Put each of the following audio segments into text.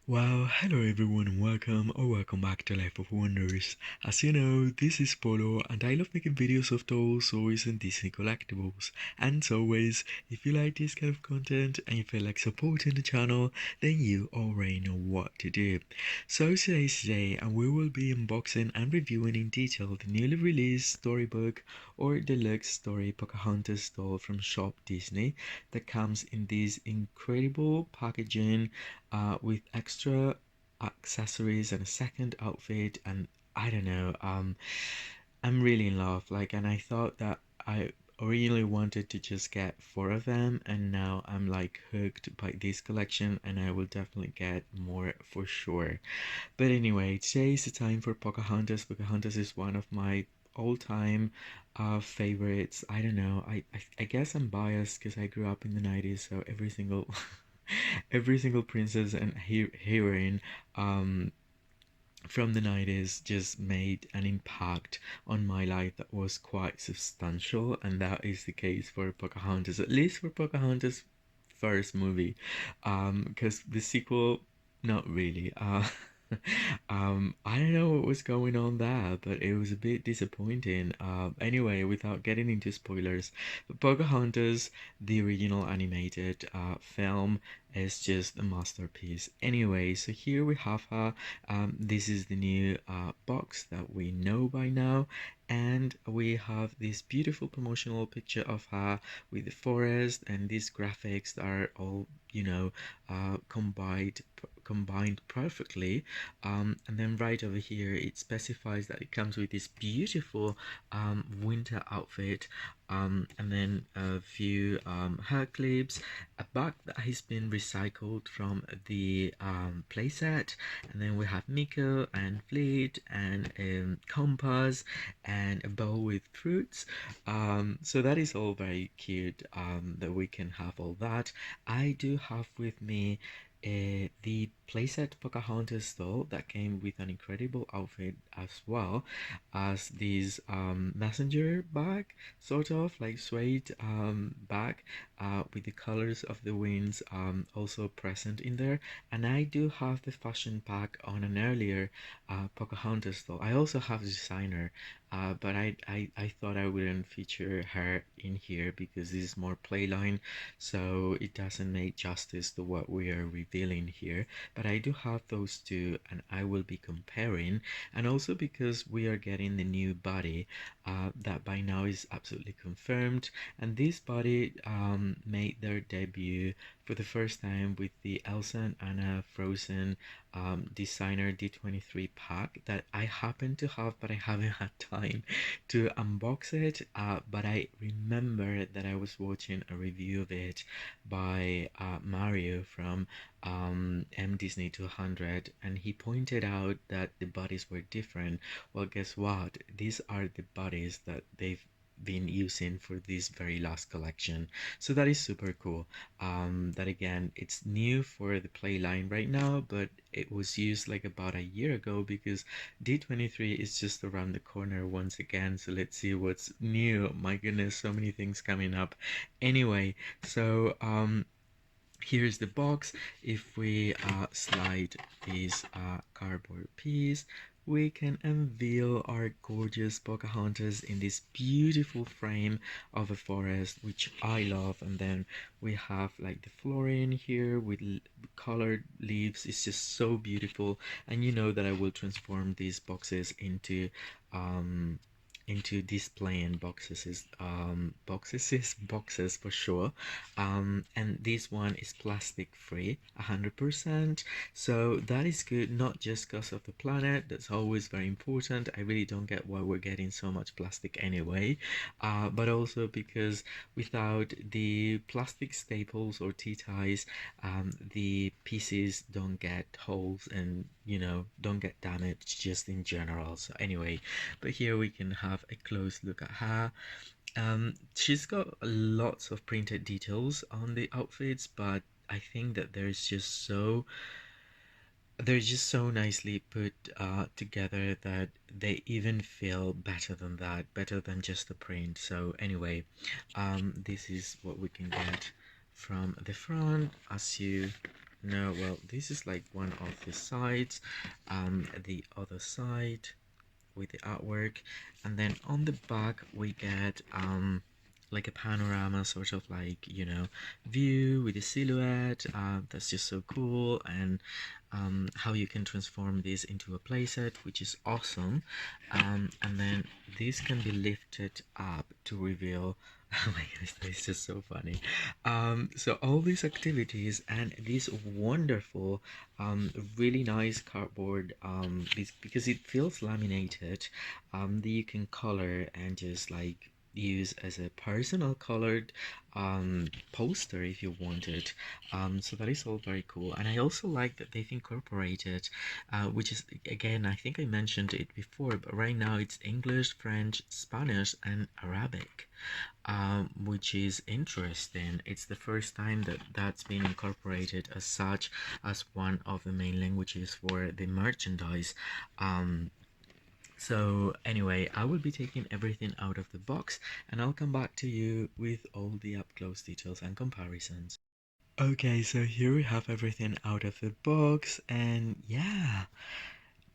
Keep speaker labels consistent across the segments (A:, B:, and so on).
A: Well, hello everyone and welcome or welcome back to Life of Wonders. As you know, this is Polo and I love making videos of dolls, toys and Disney collectibles. And as always, if you like this kind of content and you feel like supporting the channel, then you already know what to do. So today's today and we will be unboxing and reviewing in detail the newly released storybook or deluxe story Pocahontas doll from Shop Disney that comes in this incredible packaging with extra accessories and a second outfit. And I don't know, I'm really in love, like, and I thought that I originally wanted to just get four of them, and now I'm like hooked by this collection and I will definitely get more for sure. But anyway, today is the time for Pocahontas. Pocahontas is one of my all-time favorites. I don't know, I guess I'm biased because I grew up in the 90s, so every single every single princess and heroine um, from the 90s just made an impact on my life that was quite substantial, and that is the case for Pocahontas, at least for Pocahontas' first movie, because the sequel, not really. I don't know what was going on there, but it was a bit disappointing. Anyway, without getting into spoilers, Pocahontas, the original animated film, is just a masterpiece. Anyway, so here we have her. This is the new box that we know by now, and we have this beautiful promotional picture of her with the forest and these graphics that are all combined perfectly. And then right over here it specifies that it comes with this beautiful winter outfit, and then a few hair clips, a bag that has been recycled from the playset, and then we have Miko and Fleet and compass and a bowl with fruits. So that is all very cute, that we can have all that. I do have with me the playset Pocahontas doll that came with an incredible outfit, as well as this messenger bag, sort of like suede bag, with the colors of the winds also present in there. And I do have the fashion pack on an earlier Pocahontas doll. I also have the designer, but I thought I wouldn't feature her in here because this is more playline, so it doesn't make justice to what we are revealing here. But I do have those two and I will be comparing, and also because we are getting the new body that by now is absolutely confirmed, and this body made their debut for the first time with the Elsa and Anna Frozen designer D23 pack that I happen to have, but I haven't had time to unbox it. But I remember that I was watching a review of it by Mario from Disney 200, and he pointed out that the bodies were different. Well, guess what? These are the bodies that they've been using for this very last collection, so that is super cool. That again, it's new for the play line right now, but it was used like about a year ago because D23 is just around the corner once again. So let's see what's new. My goodness, so many things coming up. Anyway, so here's the box. If we slide this cardboard piece, we can unveil our gorgeous Pocahontas in this beautiful frame of a forest, which I love. And then we have like the flooring here with colored leaves. It's just so beautiful, and you know that I will transform these boxes into displaying boxes for sure. And this one is plastic free 100%, so that is good, not just because of the planet. That's always very important. I really don't get why we're getting so much plastic anyway, but also because without the plastic staples or ties, the pieces don't get holes and don't get damaged just in general. So anyway, but here we can have a close look at her. She's got lots of printed details on the outfits, but I think that they're just so nicely put together that they even feel better than that, better than just the print. So anyway, this is what we can get from the front. As you No, well, this is like one of the sides, the other side with the artwork, and then on the back we get like a panorama, sort of like, view with a silhouette. That's just so cool. And how you can transform this into a playset, which is awesome. And then this can be lifted up to reveal. Oh my goodness, this is just so funny. So all these activities and this wonderful, really nice cardboard, because it feels laminated, that you can color and just like use as a personal colored poster if you wanted. So that is all very cool. And I also like that they've incorporated, which is, again, I think I mentioned it before, but right now it's English, French, Spanish, and Arabic, which is interesting. It's the first time that that's been incorporated as such, as one of the main languages for the merchandise. So anyway, I will be taking everything out of the box, and I'll come back to you with all the up close details and comparisons. Okay, so here we have everything out of the box, and yeah,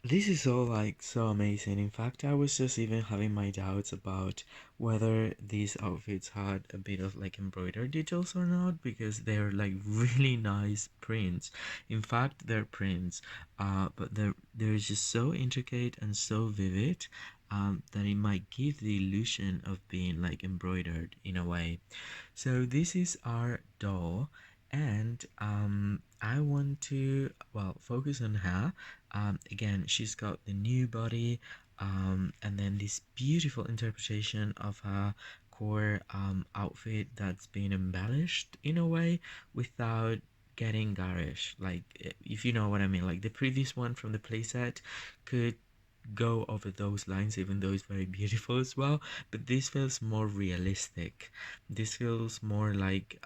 A: this is all like so amazing. In fact, I was just even having my doubts about whether these outfits had a bit of like embroidered details or not, because they're like really nice prints. In fact, they're prints, but they're just so intricate and so vivid, that it might give the illusion of being like embroidered in a way. So this is our doll, and I want to, well, focus on her. Again, she's got the new body, and then this beautiful interpretation of her core outfit that's been embellished in a way without getting garish. Like, if you know what I mean. Like the previous one from the playset could go over those lines, even though it's very beautiful as well, but this feels more realistic. This feels more like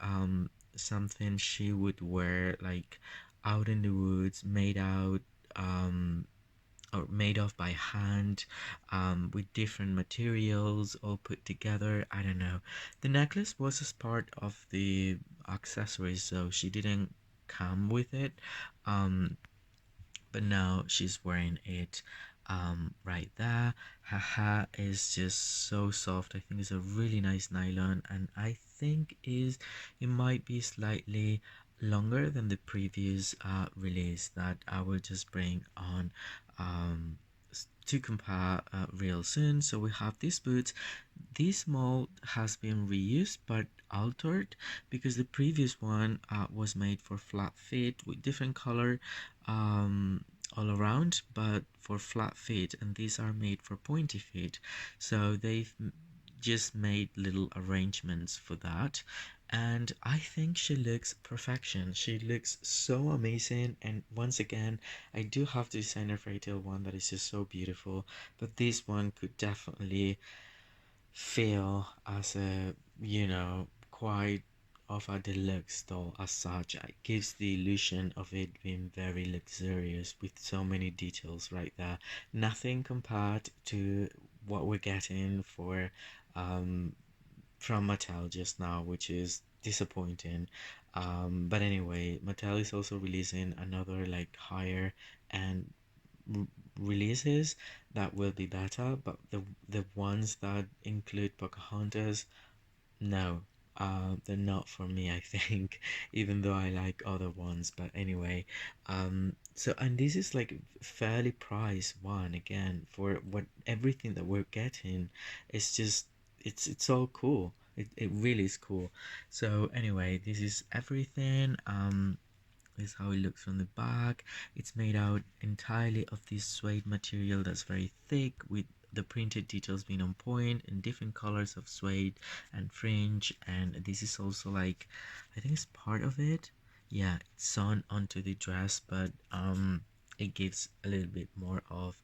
A: something she would wear like out in the woods, made out, or made of by hand, with different materials all put together. I don't know. The necklace was as part of the accessories, so she didn't come with it. um but now she's wearing it right there. Her hair is just so soft. I think it's a really nice nylon, and I think is it might be slightly longer than the previous release that I will just bring on um to compare real soon. So we have these boots. This mold has been reused but altered, because the previous one was made for flat fit with different color, um, all around, but for flat feet, and these are made for pointy feet. So they've just made little arrangements for that, and I think she looks perfection. She looks so amazing, and once again, I do have the designer fairy tale one that is just so beautiful, but this one could definitely feel as a, quite of a deluxe doll as such. It gives the illusion of it being very luxurious with so many details right there. Nothing compared to what we're getting for um from Mattel just now, which is disappointing. But anyway, Mattel is also releasing another like higher and r- releases that will be better, but the ones that include Pocahontas, no, they're not for me, I think, even though I like other ones. But anyway, so and this is like fairly priced one again for what everything that we're getting. It's just it's all cool. It really is cool. So anyway, this is everything. This is how it looks from the back. It's made out entirely of this suede material that's very thick, with the printed details being on point in different colors of suede and fringe. And this is also like, I think it's part of it. Yeah, it's sewn onto the dress, but it gives a little bit more of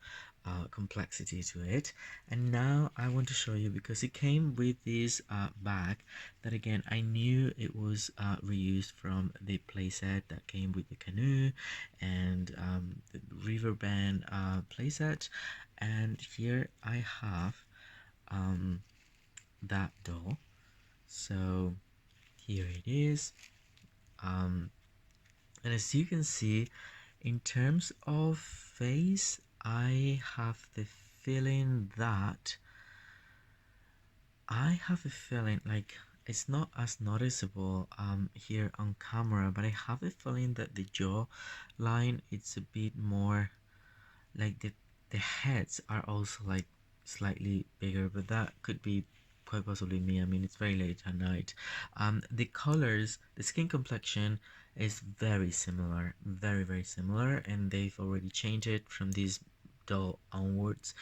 A: complexity to it. And now I want to show you, because it came with this bag that, again, I knew it was reused from the playset that came with the canoe and the river band playset. And here I have that doll. So here it is. um, And as you can see, in terms of face, I have the feeling that like it's not as noticeable here on camera, but I have a feeling that the jaw line it's a bit more like the heads are also like slightly bigger, but that could be quite possibly me. I mean, it's very late at night. The colors, the skin complexion is very similar, very similar, and they've already changed it from this dull onwards.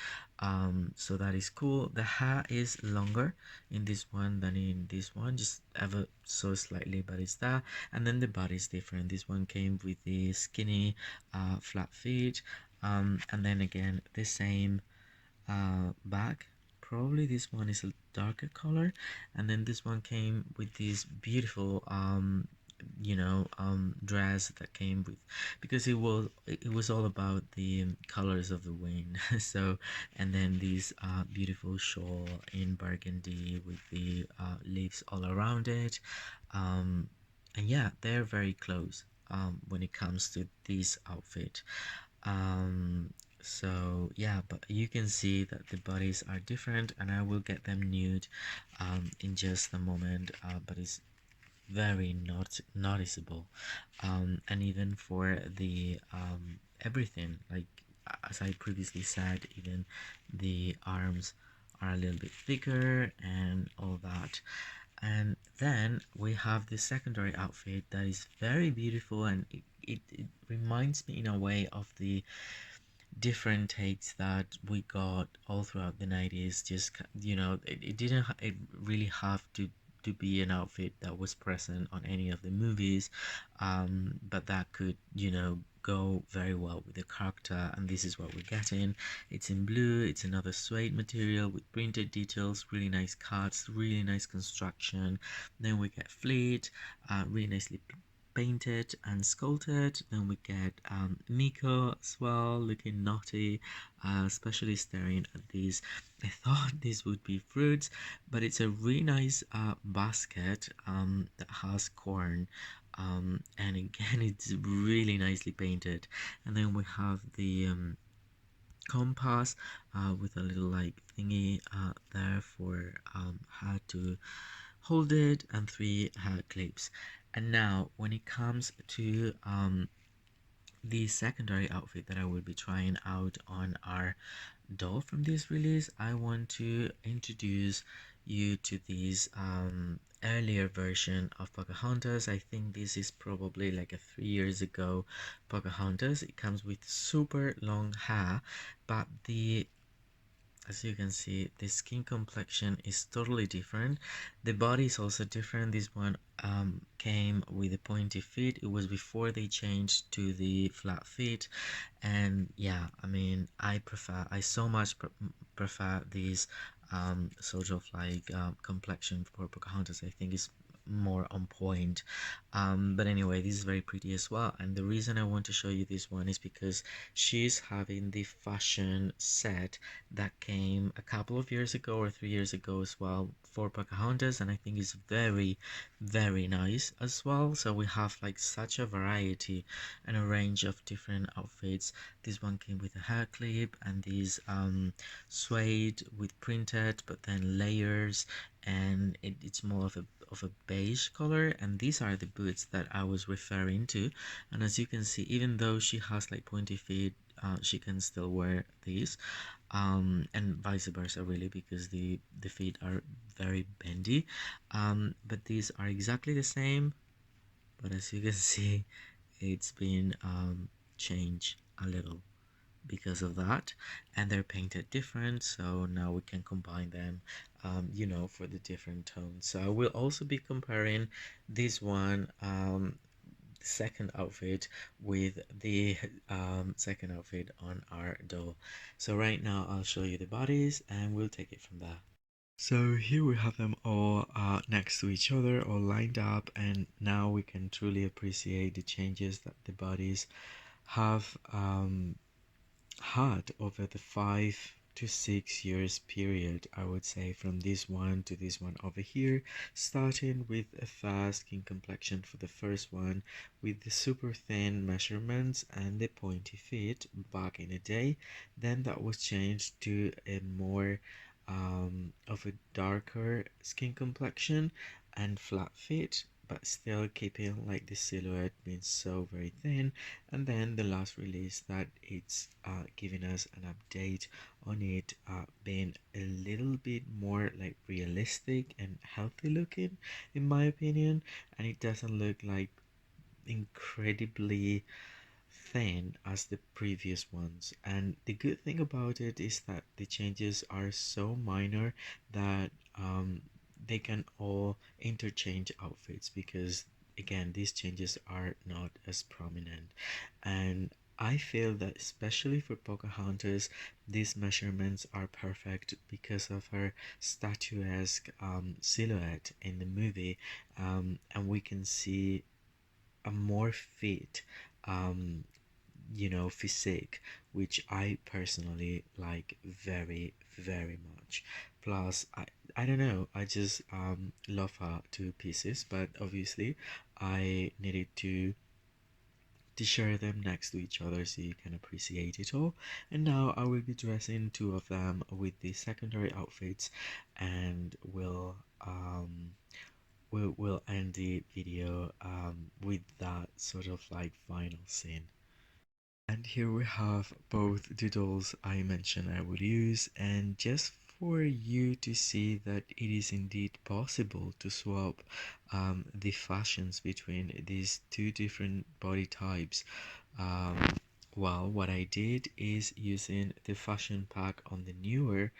A: So that is cool. The hair is longer in this one than in this one, just ever so slightly, but it's that. And then the body is different. This one came with the skinny flat feet, and then again the same back. Probably this one is a darker color, and then this one came with this beautiful dress that came with, because it was all about the colors of the wing. So, and then this beautiful shawl in burgundy with the leaves all around it, and yeah, they're very close when it comes to this outfit. um so yeah, but you can see that the bodies are different, and I will get them nude in just a moment, but it's very not noticeable. And even for the everything, like as I previously said, even the arms are a little bit thicker and all that. And then we have the secondary outfit that is very beautiful, and it reminds me in a way of the different takes that we got all throughout the 90s. Just it didn't it really have to be an outfit that was present on any of the movies, but that could go very well with the character, and this is what we're getting. It's in blue, it's another suede material with printed details, really nice cuts, really nice construction. Then we get fleet, really nicely painted and sculpted. Then we get Miko as well, looking naughty, especially staring at these. I thought this would be fruits, but it's a really nice basket that has corn. And again, it's really nicely painted. And then we have the compass with a little like thingy there for how to hold it, and three hair clips. And now when it comes to the secondary outfit that I will be trying out on our doll from this release, I want to introduce you to this earlier version of Pocahontas. I think this is probably like a 3 years ago Pocahontas. It comes with super long hair, but as you can see, the skin complexion is totally different. The body is also different. This one came with a pointy feet. It was before they changed to the flat feet. And yeah, I mean, I so much prefer this sort of like complexion for Pocahontas. I think is more on point. But anyway, this is very pretty as well, and the reason I want to show you this one is because she's having the fashion set that came a couple of years ago or 3 years ago as well for Pocahontas, and I think it's very nice as well. So we have like such a variety and a range of different outfits. This one came with a hair clip and these suede with printed but then layers, and it's more of a beige color, and these are the boots that I was referring to. And as you can see, even though she has like pointy feet, she can still wear these, and vice versa really, because the feet are very bendy, but these are exactly the same, but as you can see, it's been changed a little because of that, and they're painted different, so now we can combine them for the different tones. So I will also be comparing this one second outfit with the second outfit on our doll. So right now I'll show you the bodies and we'll take it from there. So here we have them all next to each other, all lined up, and now we can truly appreciate the changes that the bodies have had over the 5 to 6 years period, I would say, from this one to this one over here, starting with a fast skin complexion for the first one with the super thin measurements and the pointy feet back in the day. Then that was changed to a more of a darker skin complexion and flat feet, but still keeping like the silhouette being so very thin. And then the last release that it's giving us an update on it being a little bit more like realistic and healthy looking, in my opinion, and it doesn't look like incredibly thin as the previous ones. And the good thing about it is that the changes are so minor that they can all interchange outfits, because again these changes are not as prominent. And I feel that especially for Pocahontas, these measurements are perfect because of her statuesque silhouette in the movie, and we can see a more fit um, physique, which I personally like very, very much. Plus, I don't know, I just love her to pieces, but obviously, I needed to share them next to each other so you can appreciate it all. And now I will be dressing two of them with the secondary outfits, and we'll end the video with that sort of like final scene. And here we have both the dolls I mentioned I would use, and just for you to see that it is indeed possible to swap the fashions between these two different body types. Um, well, what I did is using the fashion pack on the newer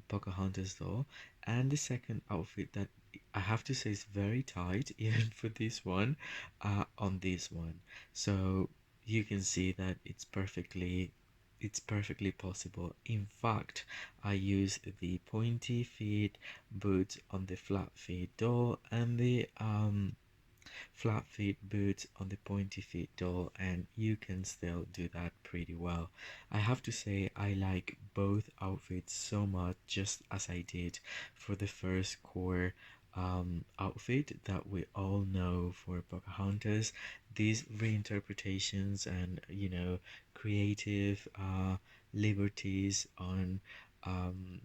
A: Pocahontas doll, and the second outfit that I have to say is very tight even for this one on this one. So you can see that it's perfectly possible. In fact, I use the pointy feet boots on the flat feet doll and the flat feet boots on the pointy feet doll, and you can still do that pretty well. I have to say I like both outfits so much, just as I did for the first core outfit that we all know for Pocahontas. These reinterpretations and creative liberties on um,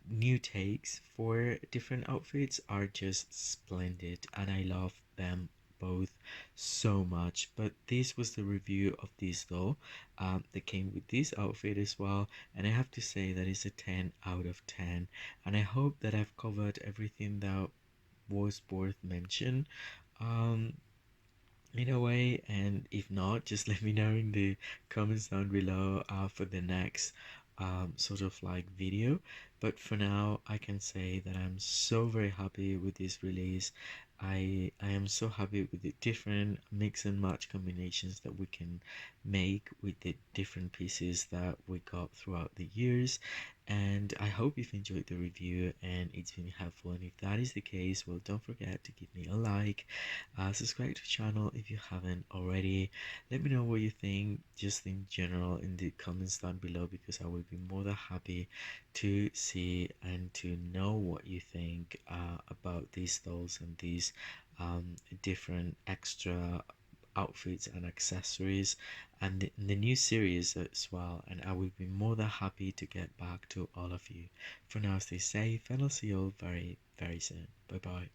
A: new takes for different outfits are just splendid, and I love them both so much. But this was the review of this though, that came with this outfit as well, and I have to say that it's a 10 out of 10, and I hope that I've covered everything that was worth mention. um in a way, and if not, just let me know in the comments down below for the next sort of like video. But for now, I can say that I'm so very happy with this release. I am so happy with the different mix and match combinations that we can make with the different pieces that we got throughout the years. And I hope you've enjoyed the review and it's been helpful, and if that is the case, well, don't forget to give me a like, subscribe to the channel if you haven't already. Let me know what you think just in general in the comments down below, because I will be more than happy to see and to know what you think about these dolls and these different extra outfits and accessories, and the new series as well. And I will be more than happy to get back to all of you. For now, stay safe, and I'll see you all very, very soon. Bye bye.